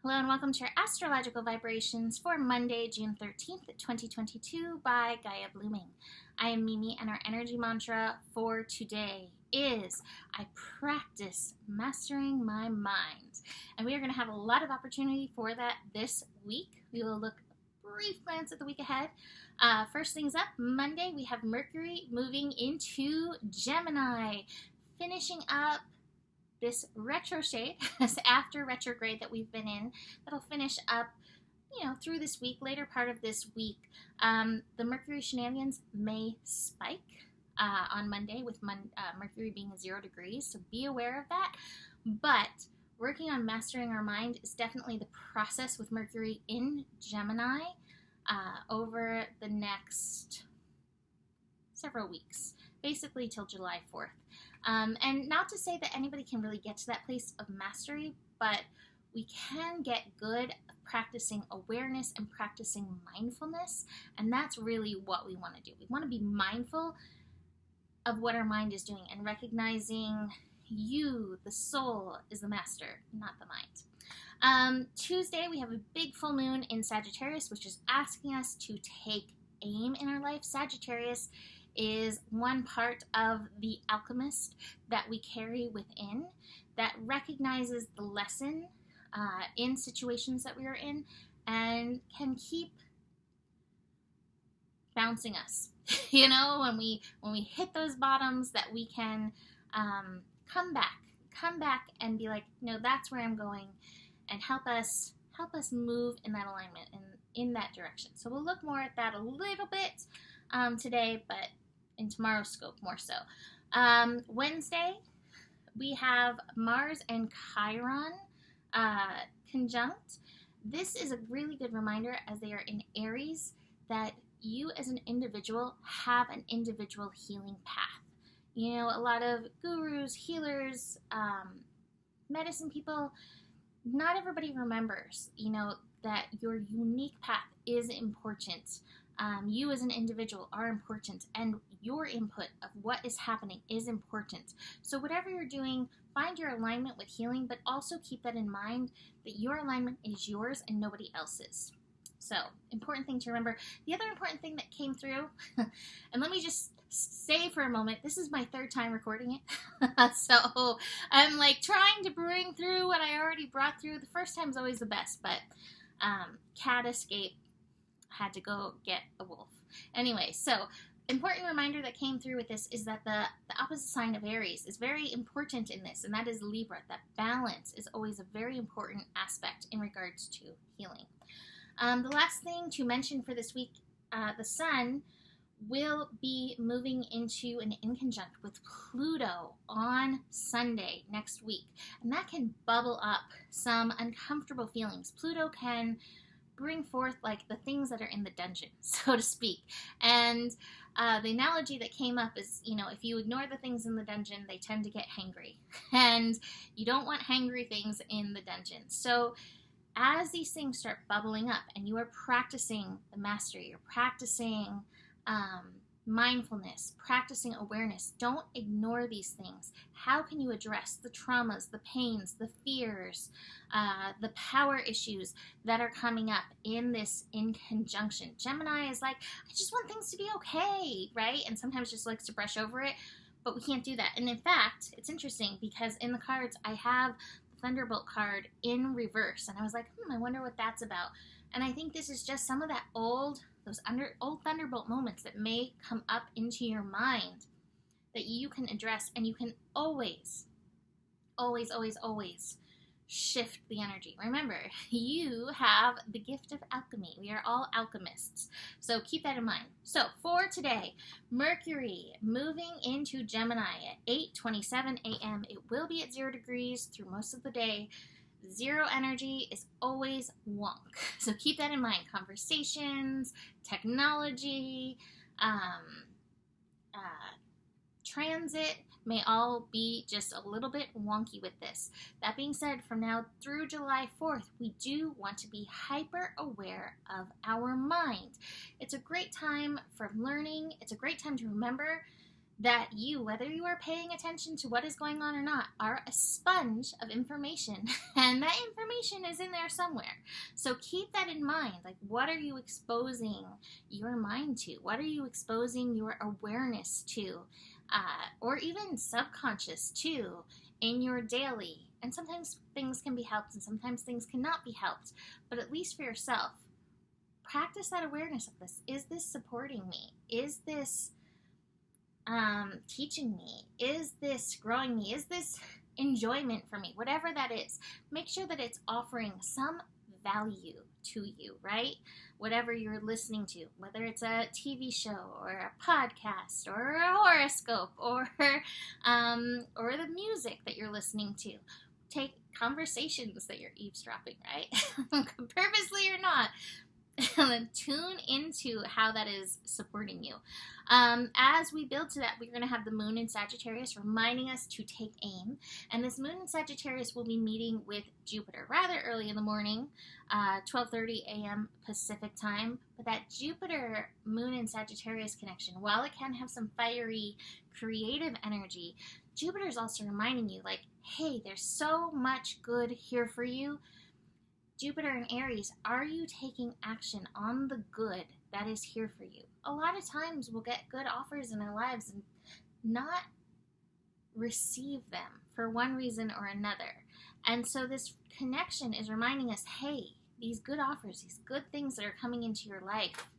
Hello and welcome to your astrological vibrations for Monday, June 13th, 2022 by Gaia Blooming. I am Mimi and our energy mantra for today is I practice mastering my mind. And we are going to have a lot of opportunity for that this week. We will look a brief glance at the week ahead. First things up, Monday we have Mercury moving into Gemini, finishing up this retrograde, this after retrograde that we've been in, that'll finish up, through this week, later part of this week. The Mercury shenanigans may spike on Monday with Mercury being 0 degrees, so be aware of that. But working on mastering our mind is definitely the process with Mercury in Gemini over the next several weeks, basically till July 4th. And not to say that anybody can really get to that place of mastery, but we can get good at practicing awareness and practicing mindfulness, and that's really what we want to do. We want to be mindful of what our mind is doing and recognizing you, the soul, is the master, not the mind. Tuesday, we have a big full moon in Sagittarius, which is asking us to take aim in our life. Sagittarius is one part of the alchemist that we carry within that recognizes the lesson in situations that we are in and can keep bouncing us. When we hit those bottoms, that we can come back and be like, no, that's where I'm going, and help us move in that alignment and in that direction. So we'll look more at that a little bit today, but in tomorrow's scope more so. Wednesday, we have Mars and Chiron conjunct. This is a really good reminder, as they are in Aries, that you as an individual have an individual healing path. A lot of gurus, healers, medicine people, not everybody remembers, that your unique path is important. You as an individual are important, and your input of what is happening is important. So whatever you're doing, find your alignment with healing, but also keep that in mind that your alignment is yours and nobody else's. So, important thing to remember. The other important thing that came through, and let me just say for a moment, this is my third time recording it. So I'm trying to bring through what I already brought through. The first time is always the best, but cat escape, had to go get a wolf. Anyway, so important reminder that came through with this is that the opposite sign of Aries is very important in this, and that is Libra. That balance is always a very important aspect in regards to healing. The last thing to mention for this week, the Sun will be moving into an inconjunct with Pluto on Sunday next week, and that can bubble up some uncomfortable feelings. Pluto can bring forth the things that are in the dungeon, so to speak. And the analogy that came up is, if you ignore the things in the dungeon, they tend to get hangry. And you don't want hangry things in the dungeon. So as these things start bubbling up and you are practicing the mastery, you're practicing mindfulness, practicing awareness, don't ignore these things. How can you address the traumas, the pains, the fears, the power issues that are coming up in this in conjunction? Gemini is I just want things to be okay, right? And sometimes just likes to brush over it, but we can't do that. And in fact, it's interesting because in the cards, I have the Thunderbolt card in reverse, and I was like, I wonder what that's about. And I think this is just some of that old Thunderbolt moments that may come up into your mind that you can address, and you can always shift the energy. Remember, you have the gift of alchemy. We are all alchemists. So keep that in mind. So for today, Mercury moving into Gemini at 8:27 a.m. It will be at 0 degrees through most of the day. Zero energy is always wonk. So keep that in mind. Conversations, technology, transit may all be just a little bit wonky with this. That being said, from now through July 4th, we do want to be hyper aware of our mind. It's a great time for learning. It's a great time to remember that you, whether you are paying attention to what is going on or not, are a sponge of information, and that information is in there somewhere. So keep that in mind. Like, what are you exposing your mind to? What are you exposing your awareness to? Or even subconscious to in your daily. And sometimes things can be helped and sometimes things cannot be helped. But at least for yourself, practice that awareness of this. Is this supporting me? Is this teaching me? Is this growing me? Is this enjoyment for me? Whatever that is, make sure that it's offering some value to you, right? Whatever you're listening to, whether it's a TV show or a podcast or a horoscope or the music that you're listening to. Take conversations that you're eavesdropping, right? Purposely or not. And then tune into how that is supporting you. As we build to that, we're going to have the moon in Sagittarius reminding us to take aim. And this moon in Sagittarius will be meeting with Jupiter rather early in the morning, 12:30 a.m. Pacific time. But that Jupiter moon in Sagittarius connection, while it can have some fiery, creative energy, Jupiter is also reminding you, like, hey, there's so much good here for you. Jupiter and Aries, are you taking action on the good that is here for you? A lot of times we'll get good offers in our lives and not receive them for one reason or another. And so this connection is reminding us, hey, these good offers, these good things that are coming into your life,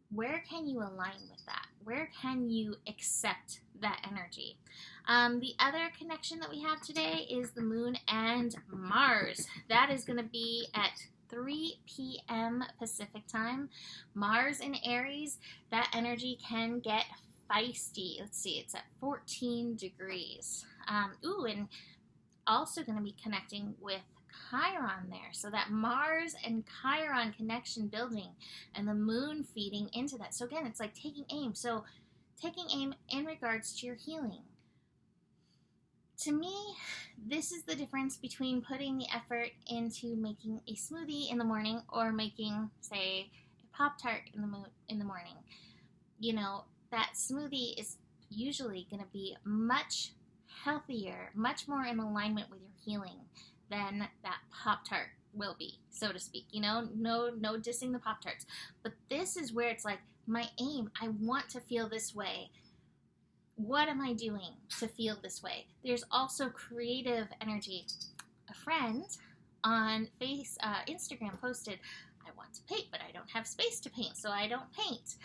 where can you align with that? Where can you accept that energy? The other connection that we have today is the moon and Mars. That is going to be at 3 p.m. Pacific time. Mars in Aries, that energy can get feisty. Let's see, it's at 14 degrees. And also going to be connecting with Chiron there. So that Mars and Chiron connection building and the moon feeding into that. So again, it's like taking aim. So taking aim in regards to your healing. To me, this is the difference between putting the effort into making a smoothie in the morning or making, say, a Pop-Tart in the morning. You know, that smoothie is usually going to be much healthier, much more in alignment with your healing than that Pop-Tart will be, so to speak. You know, no dissing the Pop-Tarts. But this is where it's like, my aim, I want to feel this way. What am I doing to feel this way? There's also creative energy. A friend on Instagram posted, I want to paint, but I don't have space to paint, so I don't paint.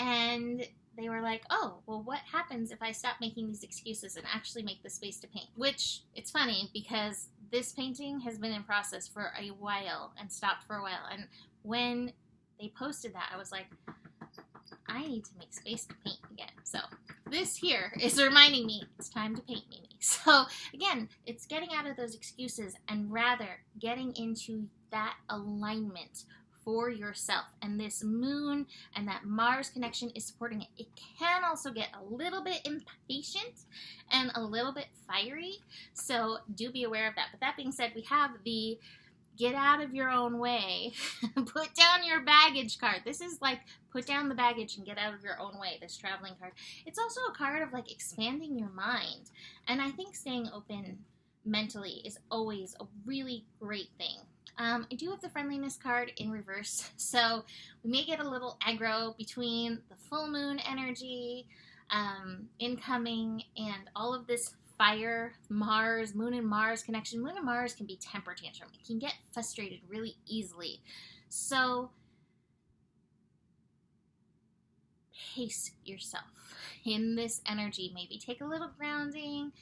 And they were like, oh, well, what happens if I stop making these excuses and actually make the space to paint? Which, it's funny, because this painting has been in process for a while and stopped for a while. And when they posted that, I was like, I need to make space to paint again. So this here is reminding me it's time to paint, Mimi. So again, it's getting out of those excuses and rather getting into that alignment for yourself. And this moon and that Mars connection is supporting it. It can also get a little bit impatient and a little bit fiery. So do be aware of that. But that being said, we have the get out of your own way, put down your baggage card. This is like put down the baggage and get out of your own way, this traveling card. It's also a card of like expanding your mind. And I think staying open mentally is always a really great thing. I do have the friendliness card in reverse, so we may get a little aggro between the full moon energy, incoming, and all of this fire, Mars, moon and Mars connection. Moon and Mars can be temper tantrum. It can get frustrated really easily. So pace yourself in this energy. Maybe take a little grounding,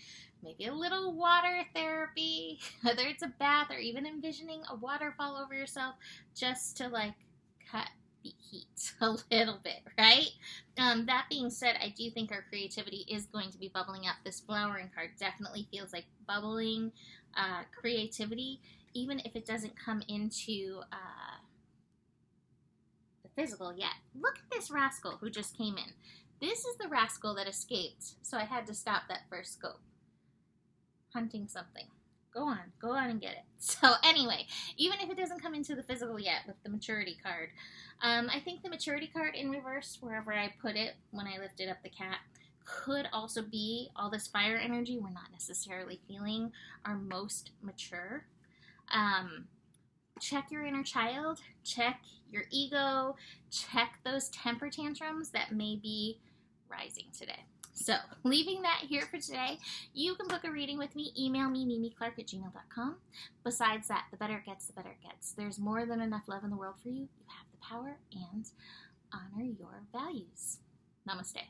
maybe a little water therapy, whether it's a bath or even envisioning a waterfall over yourself just to like cut the heat a little bit, right? That being said, I do think our creativity is going to be bubbling up. This flowering card definitely feels like bubbling creativity, even if it doesn't come into the physical yet. Look at this rascal who just came in. This is the rascal that escaped, so I had to stop that first scope. Hunting something. Go on and get it. So anyway, even if it doesn't come into the physical yet with the maturity card, I think the maturity card in reverse, wherever I put it when I lifted up the cat, could also be all this fire energy we're not necessarily feeling our most mature. Check your inner child, check your ego, check those temper tantrums that may be rising today. So, leaving that here for today. You can book a reading with me. Email me, mimiclark@gmail.com. Besides that, the better it gets, the better it gets. There's more than enough love in the world for you. You have the power, and honor your values. Namaste.